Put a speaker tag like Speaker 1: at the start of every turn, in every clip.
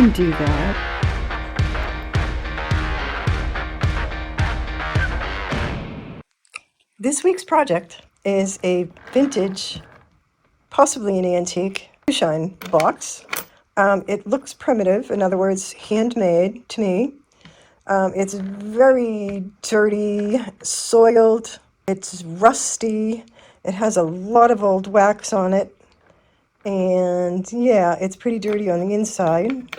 Speaker 1: can do that. This week's project is a vintage, possibly an antique, shoeshine box. It looks primitive, in other words, handmade to me. It's very dirty, soiled, it's rusty, it has a lot of old wax on it, and yeah, it's pretty dirty on the inside.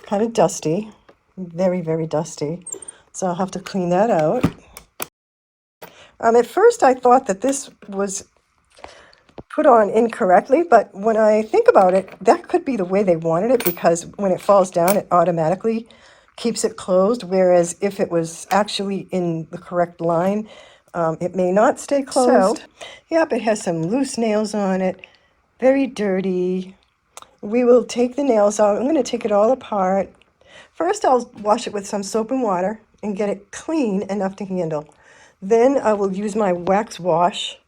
Speaker 1: Kind of dusty, very, very dusty. So I'll have to clean that out. At first I thought that this was put on incorrectly, but when I think about it, that could be the way they wanted it, because when it falls down, it automatically keeps it closed, whereas if it was actually in the correct line, it may not stay closed. So, yep, it has some loose nails on it, very dirty. We will take the nails out. I'm going to take it all apart. First, I'll wash it with some soap and water and get it clean enough to handle. Then I will use my wax wash,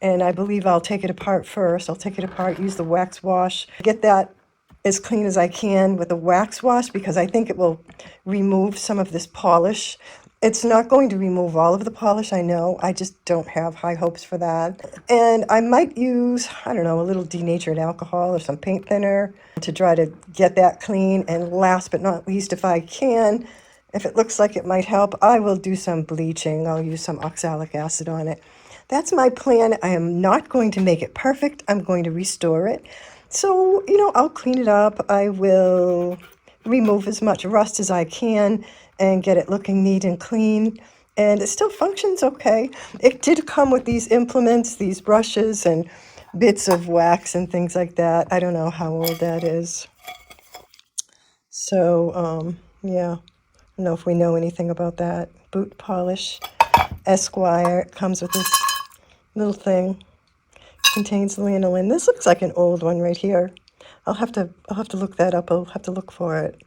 Speaker 1: and I believe I'll take it apart first. I'll take it apart, use the wax wash, get that as clean as I can with a wax wash, because I think it will remove some of this polish. It's not going to remove all of the polish, I know. I just don't have high hopes for that. And I might use, I don't know, a little denatured alcohol or some paint thinner to try to get that clean. And last but not least, if I can, if it looks like it might help, I will do some bleaching. I'll use some oxalic acid on it. That's my plan. I am not going to make it perfect. I'm going to restore it. So, I'll clean it up. I will remove as much rust as I can and get it looking neat and clean. And it still functions okay. It did come with these implements, these brushes and bits of wax and things like that. I don't know how old that is. So, yeah, I don't know if we know anything about that. Boot polish, Esquire. It comes with this little thing. Contains lanolin. This looks like an old one right here. I'll have to look that up. I'll have to look for it.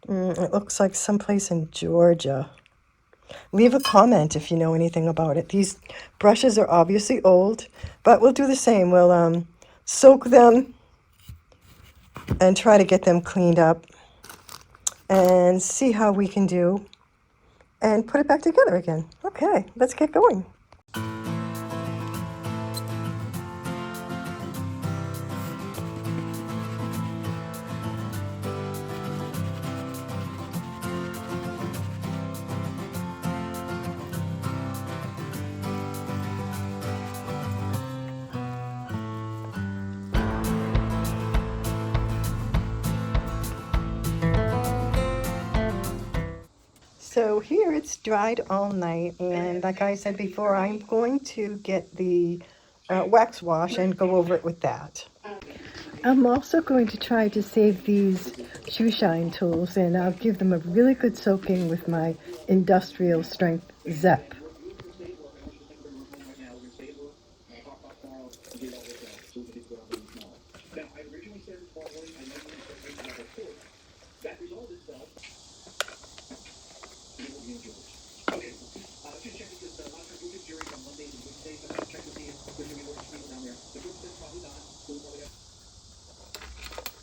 Speaker 1: It looks like someplace in Georgia. Leave a comment if you know anything about it. These brushes are obviously old, but we'll do the same. We'll soak them and try to get them cleaned up and see how we can do and put it back together again. Okay, let's get going. So here it's dried all night, and like I said before, I'm going to get the wax wash and go over it with that. I'm also going to try to save these shoeshine tools, and I'll give them a really good soaking with my industrial strength Zep.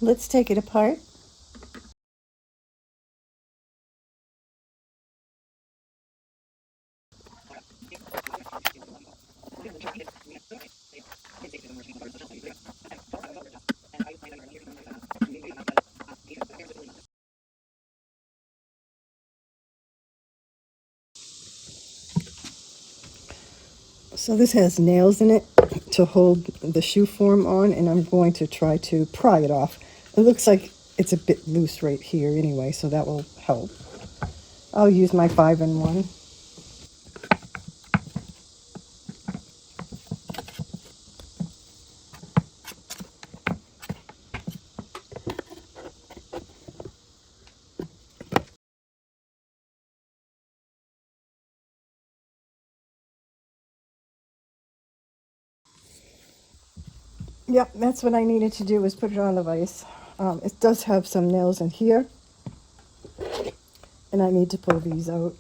Speaker 1: Let's take it apart. So this has nails in it to hold the shoe form on, and I'm going to try to pry it off. It looks like it's a bit loose right here anyway, so that will help. I'll use my 5-in-1. Yep, that's what I needed to do, was put it on the vise. It does have some nails in here, and I need to pull these out.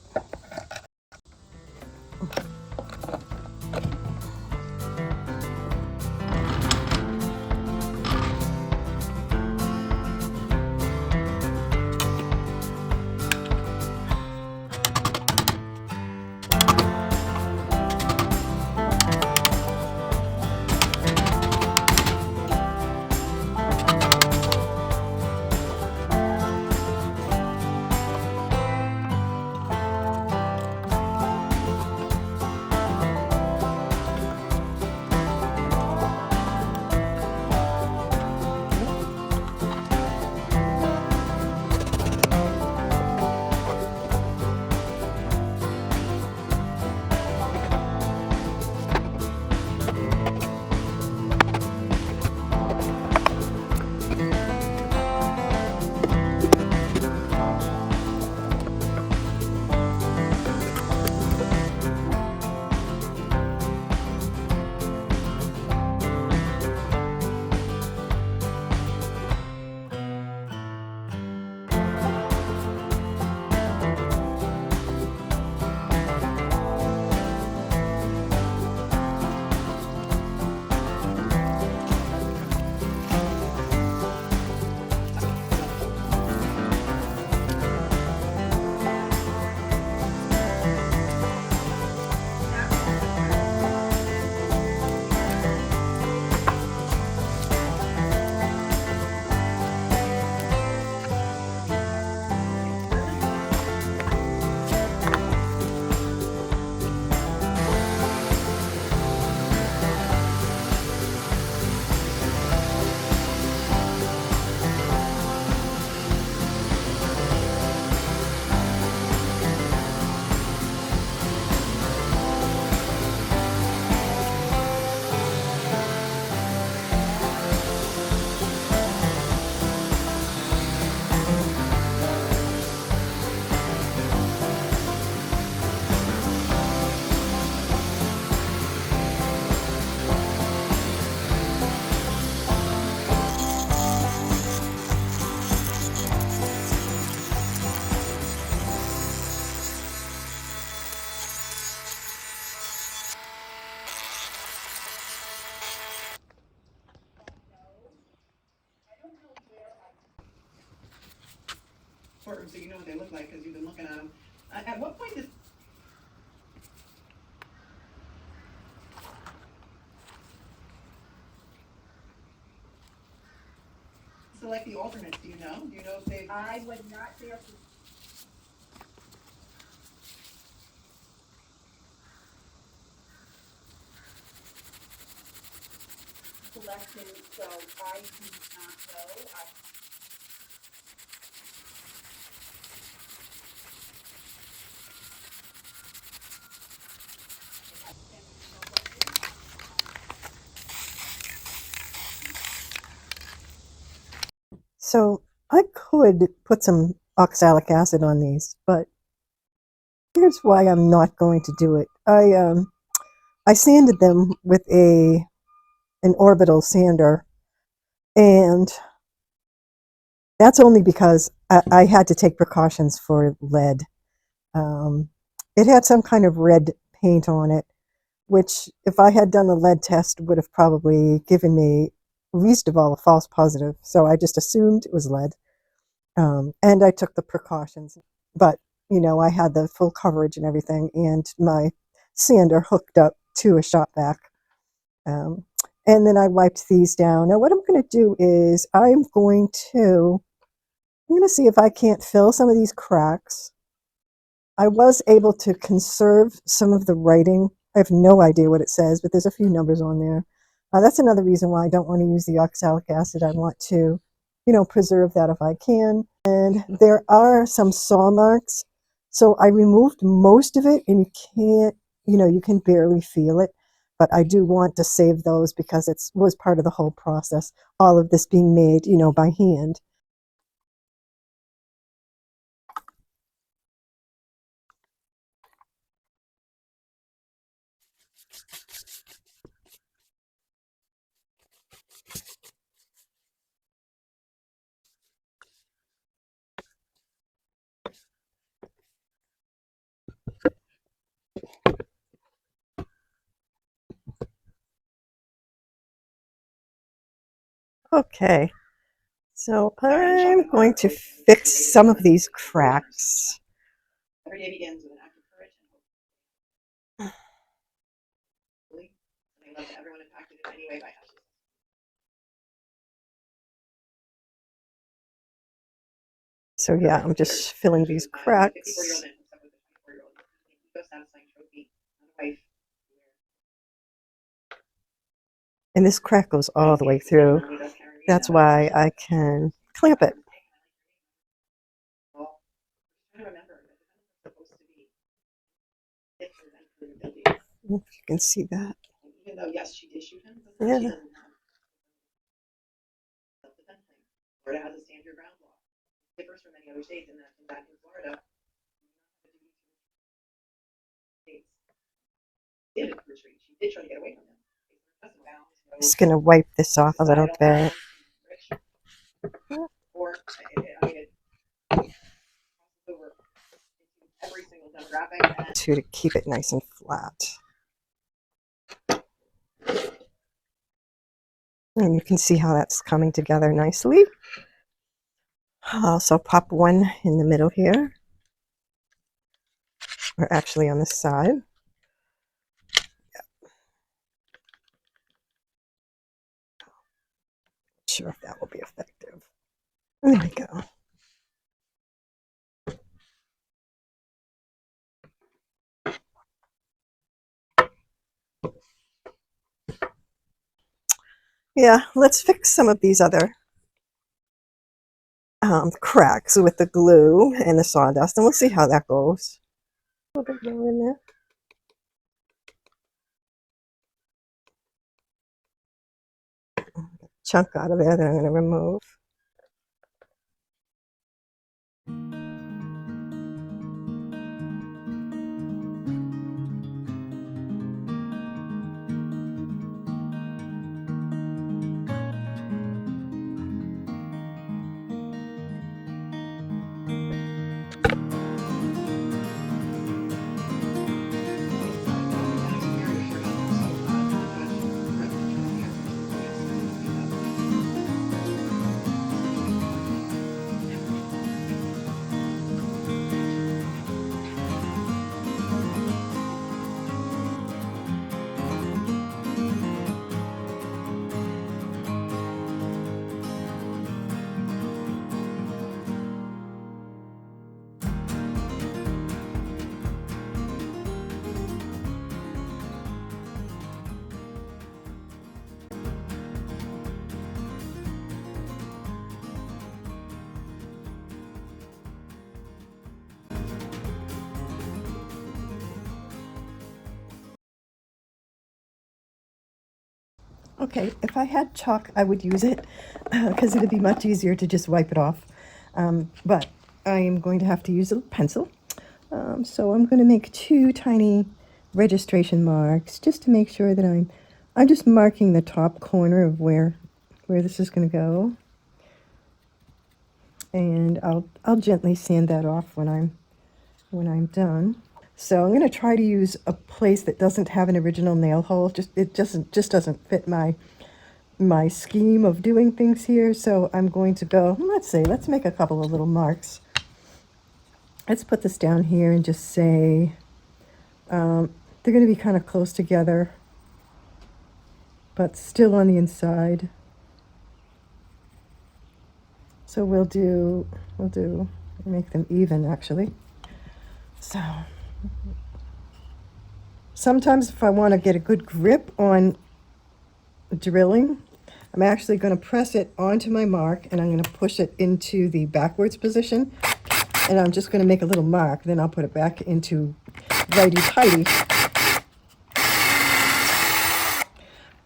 Speaker 1: So I could put some oxalic acid on these, but here's why I'm not going to do it. I sanded them with an orbital sander, and that's only because I had to take precautions for lead. Um, it had some kind of red paint on it, which, if I had done the lead test, would have probably given me, least of all, a false positive. So I just assumed it was lead, and I took the precautions. But I had the full coverage and everything, and my sander hooked up to a shop vac. Um, and then I wiped these down. Now, what I'm going to do is I'm going to see if I can't fill some of these cracks. I was able to conserve some of the writing. I have no idea what it says, but there's a few numbers on there. That's another reason why I don't want to use the oxalic acid. I want to, preserve that if I can. And there are some saw marks. So I removed most of it, and you can barely feel it. But I do want to save those because it was part of the whole process, all of this being made, by hand. Okay, so I'm going to fix some of these cracks. So yeah, I'm just filling these cracks. And this crack goes all the way through. That's why I can clamp it. If you can see that. Yeah. Just going to wipe this off a little bit. To keep it nice and flat. And you can see how that's coming together nicely. I'll also pop one in the middle here, or actually on the side. Not sure if that will be effective. There we go. Yeah, let's fix some of these other cracks with the glue and the sawdust, and we'll see how that goes. A little bit more in there. Chunk out of there that I'm going to remove. Okay, if I had chalk, I would use it because it'd be much easier to just wipe it off. But I am going to have to use a pencil. So I'm going to make 2 tiny registration marks just to make sure that I'm just marking the top corner of where this is going to go. And I'll gently sand that off when I'm done. So I'm going to try to use a place that doesn't have an original nail hole. It just doesn't fit my scheme of doing things here. So I'm going to go, let's make a couple of little marks. Let's put this down here and just say they're going to be kind of close together, but still on the inside. So we'll make them even actually. So sometimes if I want to get a good grip on drilling, I'm actually going to press it onto my mark and I'm going to push it into the backwards position. And I'm just going to make a little mark. Then I'll put it back into righty-tighty.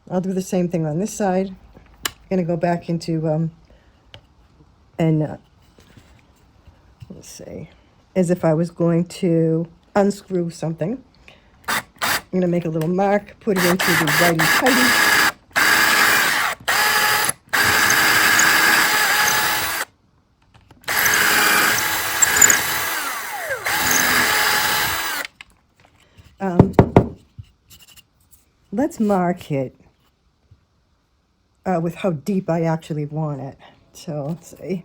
Speaker 1: I'll do the same thing on this side. I'm going to go back into, let's see, as if I was going to unscrew something. I'm going to make a little mark, put it into the righty-tighty. Let's mark it with how deep I actually want it. So let's see.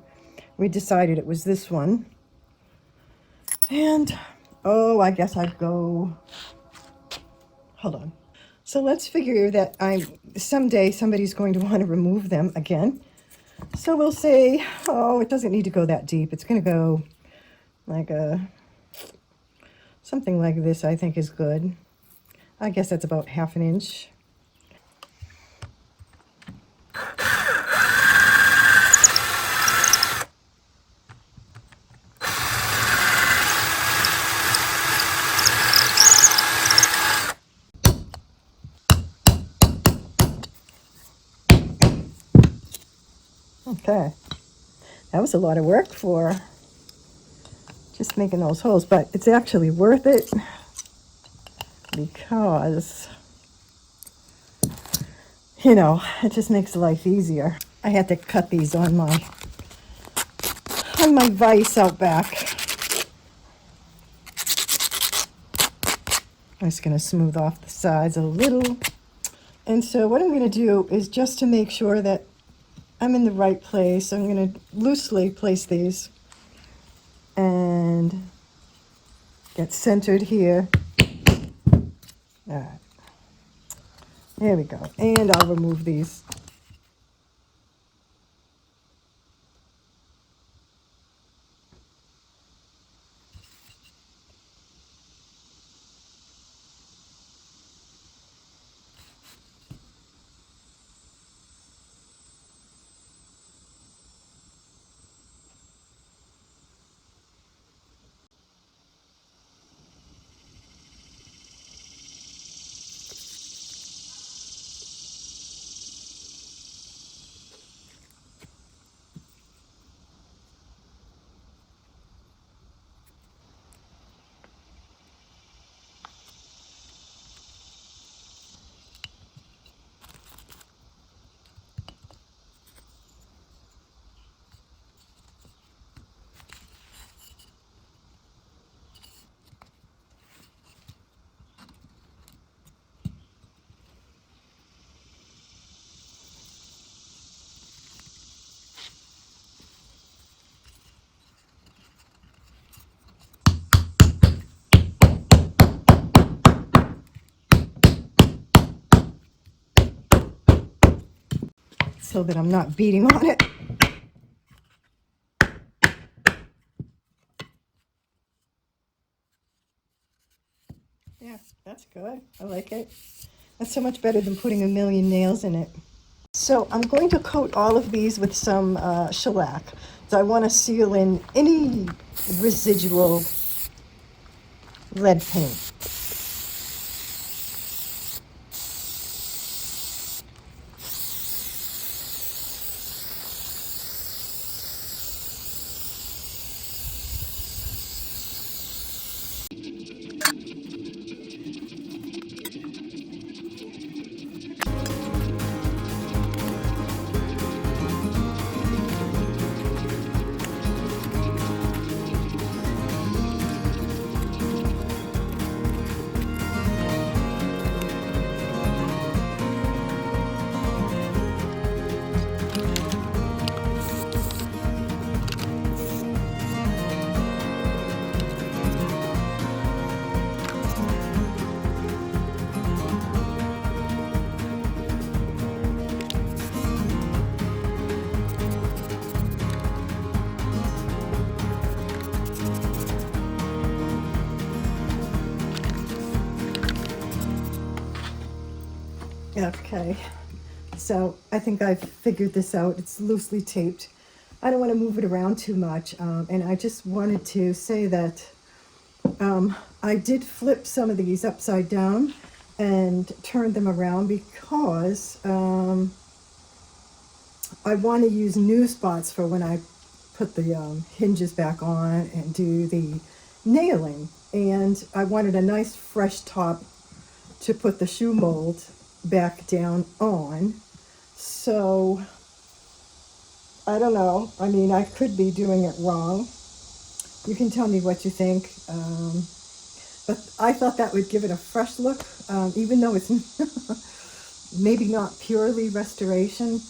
Speaker 1: We decided it was this one. And, I guess I'd go, hold on. So let's figure that someday somebody's going to want to remove them again. So we'll say, it doesn't need to go that deep. It's going to go like something like this, I think is good. I guess that's about 1/2 inch. Okay, that was a lot of work for just making those holes, but it's actually worth it because, it just makes life easier. I had to cut these on my vise out back. I'm just going to smooth off the sides a little. And so what I'm going to do is, just to make sure that I'm in the right place, I'm going to loosely place these and get centered here. All right. There we go. And I'll remove these. So that I'm not beating on it. Yeah, that's good. I like it. That's so much better than putting a million nails in it. So I'm going to coat all of these with some shellac. So I want to seal in any residual lead paint. Okay, so I think I've figured this out. It's loosely taped. I don't want to move it around too much, and I just wanted to say that I did flip some of these upside down and turn them around because I want to use new spots for when I put the hinges back on and do the nailing. And I wanted a nice fresh top to put the shoe mold back down on. So I don't know. I mean, I could be doing it wrong. You can tell me what you think. But I thought that would give it a fresh look, even though it's maybe not purely restoration.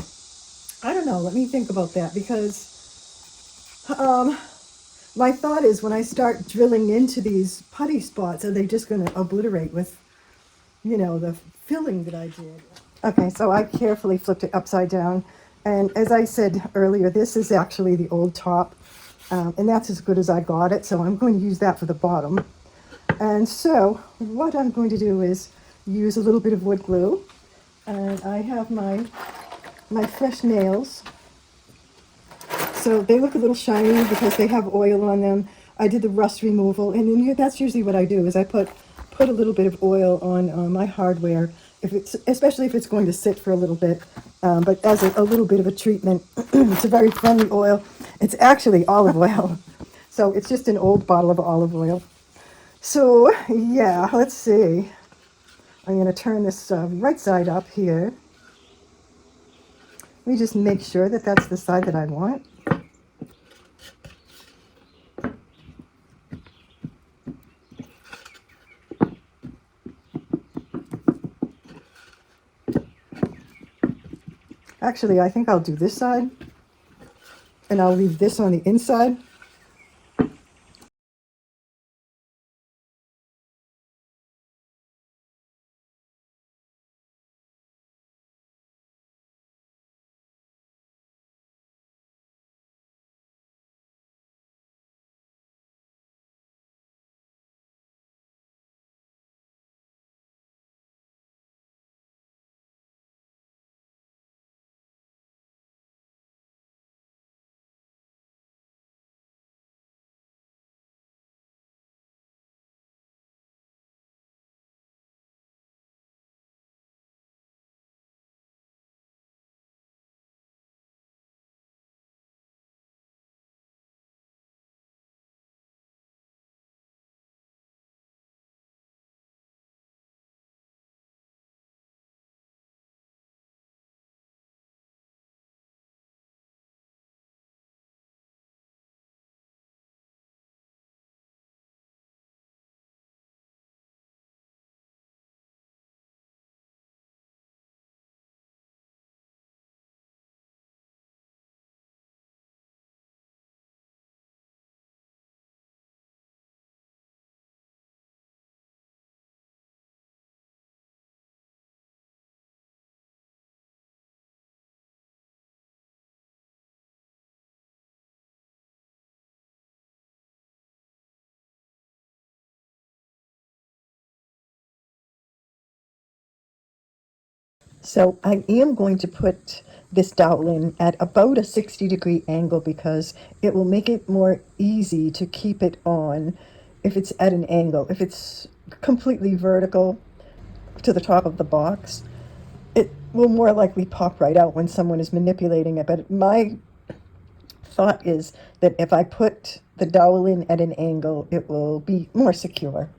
Speaker 1: I don't know. Let me think about that because um, my thought is when I start drilling into these putty spots, are they just going to obliterate with, the filling that I did? Okay, so I carefully flipped it upside down. And as I said earlier, this is actually the old top. And that's as good as I got it. So I'm going to use that for the bottom. And so what I'm going to do is use a little bit of wood glue. And I have my fresh nails. So they look a little shiny because they have oil on them. I did the rust removal, and then that's usually what I do is I put a little bit of oil on my hardware, especially if it's going to sit for a little bit, but as a little bit of a treatment. It's a very friendly oil. It's actually olive oil, so it's just an old bottle of olive oil. So yeah, let's see. I'm going to turn this right side up here. Let me just make sure that that's the side that I want. Actually, I think I'll do this side, and I'll leave this on the inside. So I am going to put this dowel in at about a 60-degree angle because it will make it more easy to keep it on if it's at an angle. If it's completely vertical to the top of the box, it will more likely pop right out when someone is manipulating it. But my thought is that if I put the dowel in at an angle, it will be more secure.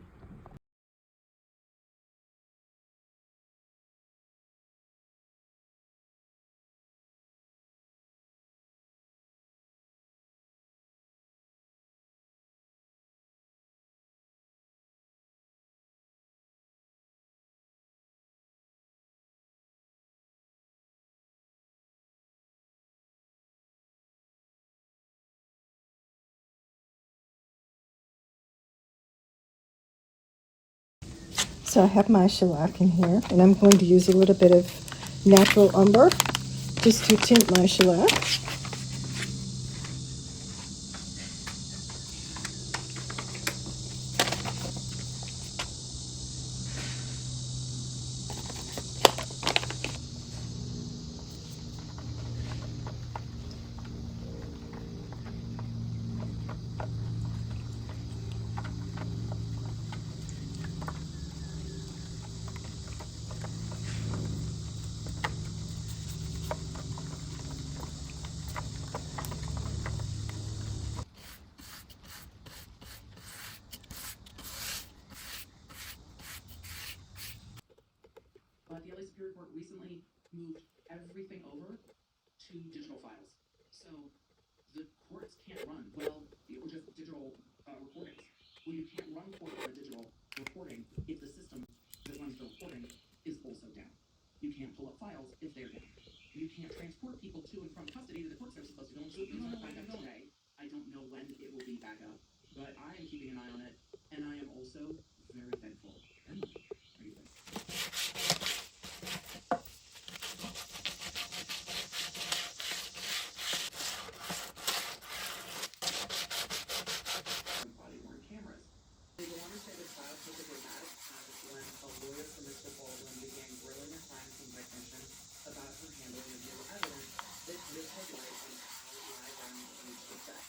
Speaker 1: So I have my shellac in here, and I'm going to use a little bit of natural umber just to tint my shellac.
Speaker 2: Superior Court recently moved everything over to digital files. So the courts can't run, well, or just digital recordings. Well, you can't run court on a digital recording if the system that runs the recording is also down. You can't pull up files if they're down. You can't transport people to and from custody that the courts are supposed to go and so find out today. I don't know when it will be back up, but I am keeping an eye on it, and I am also very thankful. Emily, what do you think? Body-worn cameras. They go on to say the trial took a dramatic turn when a lawyer for Mr. Baldwin began grilling a crime scene technician about her handling of new evidence that could have shed light on how live rounds reached the set.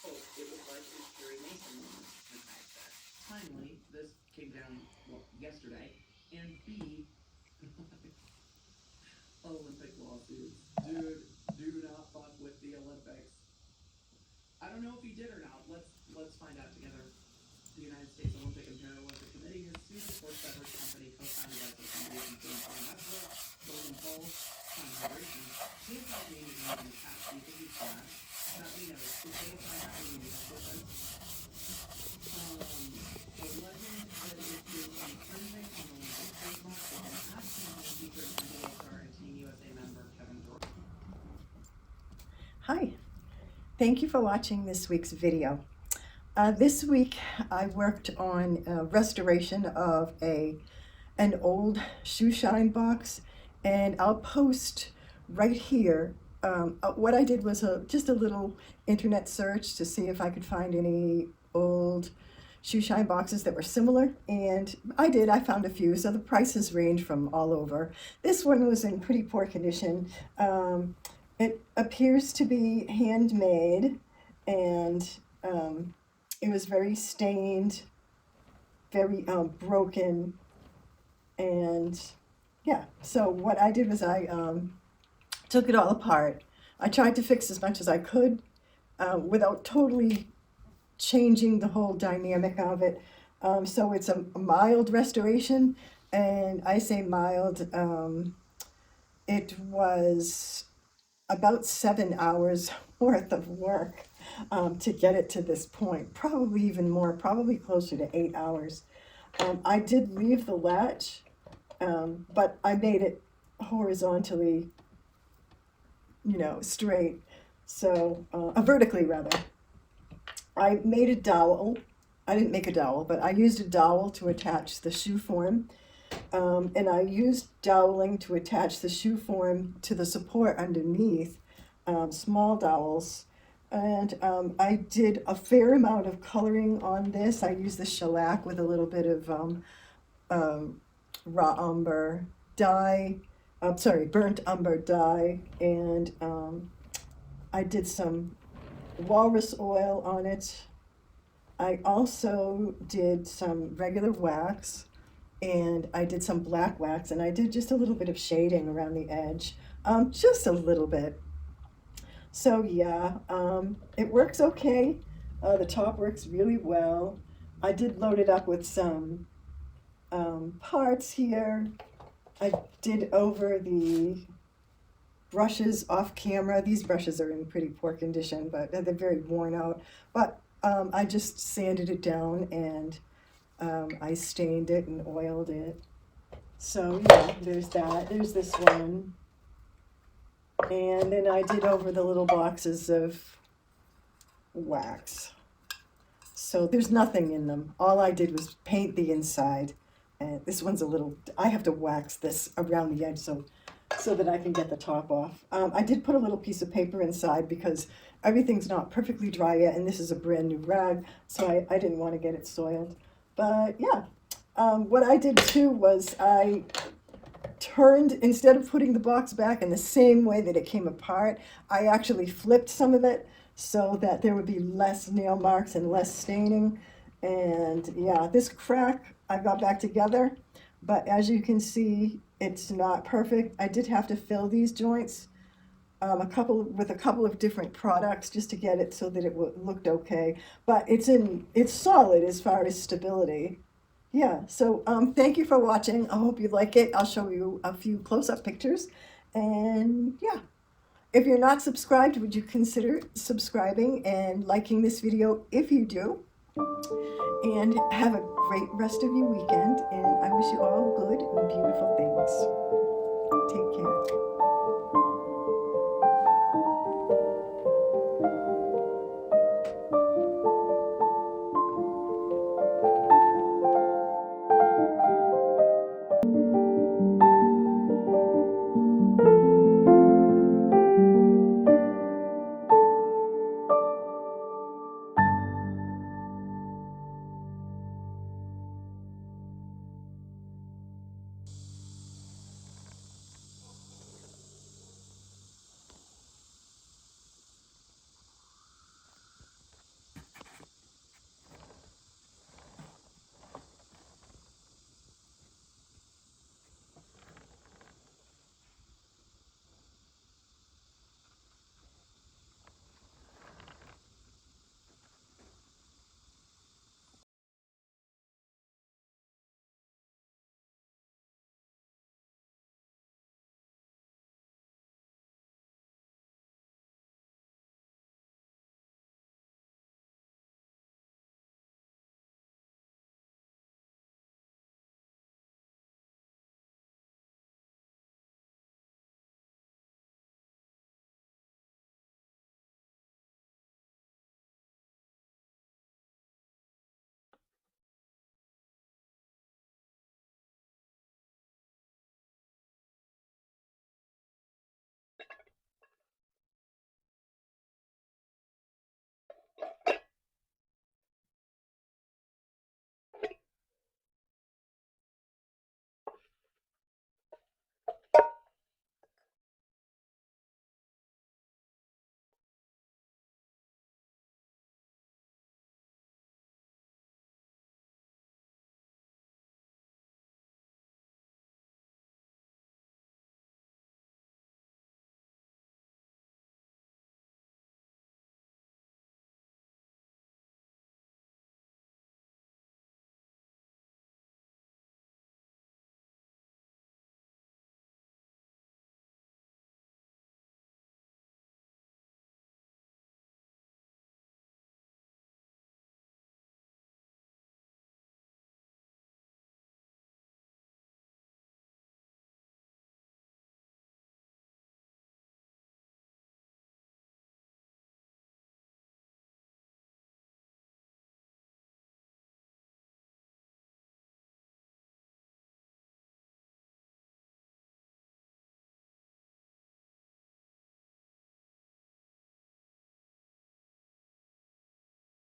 Speaker 2: Oh, it was like a Perry Mason moment, McKnight said. Timely, this came down, well, yesterday, and B, Olympic lawsuits. Dude, do not fuck with the Olympics. I don't know if he did or not. Let's find out together. The United States Olympic and Paralympic Committee has sued a sports beverage company co-founded by social media influencer and wrestler Logan Paul on hydration. He has not named his name in the past. Do you think he's fine? Now, you know, if they will find out when you make a difference. Alleging that it is infringing on the Olympic trademark and asking him to feature NBA star and Team USA member Kevin Durant.
Speaker 1: Hi, thank you for watching this week's video. This week I worked on a restoration of an old shoeshine box, and I'll post right here. What I did was just a little internet search to see if I could find any old shoeshine boxes that were similar, and I found a few, so the prices range from all over. This one was in pretty poor condition. It appears to be handmade, and it was very stained, very broken, and yeah. So what I did was I took it all apart. I tried to fix as much as I could without totally changing the whole dynamic of it. So it's a mild restoration, and I say mild. It was about 7 hours worth of work to get it to this point, probably even more, probably closer to 8 hours. I did leave the latch, but I made it horizontally, straight, so vertically rather. I made a dowel. I didn't make a dowel, but I used a dowel to attach the shoe form. And I used doweling to attach the shoe form to the support underneath, small dowels. And I did a fair amount of coloring on this. I used the shellac with a little bit of raw umber dye, burnt umber dye, and I did some walrus oil on it. I also did some regular wax, and I did some black wax, and I did just a little bit of shading around the edge, just a little bit. So yeah, it works okay. The top works really well. I did load it up with some parts here. I did over the brushes off camera. These brushes are in pretty poor condition, but they're very worn out. But I just sanded it down, and I stained it and oiled it. So yeah, there's that. There's this one. And then I did over the little boxes of wax. So there's nothing in them. All I did was paint the inside. And this one's a little, I have to wax this around the edge so that I can get the top off. I did put a little piece of paper inside because everything's not perfectly dry yet, and this is a brand new rag, so I didn't want to get it soiled. But yeah, what I did too was I turned, instead of putting the box back in the same way that it came apart, I actually flipped some of it so that there would be less nail marks and less staining. And yeah, this crack I got back together, but as you can see, it's not perfect. I did have to fill these joints a couple of different products just to get it so that it looked okay. But it's solid as far as stability. Yeah, so thank you for watching. I hope you like it. I'll show you a few close-up pictures. And yeah, if you're not subscribed, would you consider subscribing and liking this video if you do? And have a great rest of your weekend. And I wish you all good and beautiful things. Take care.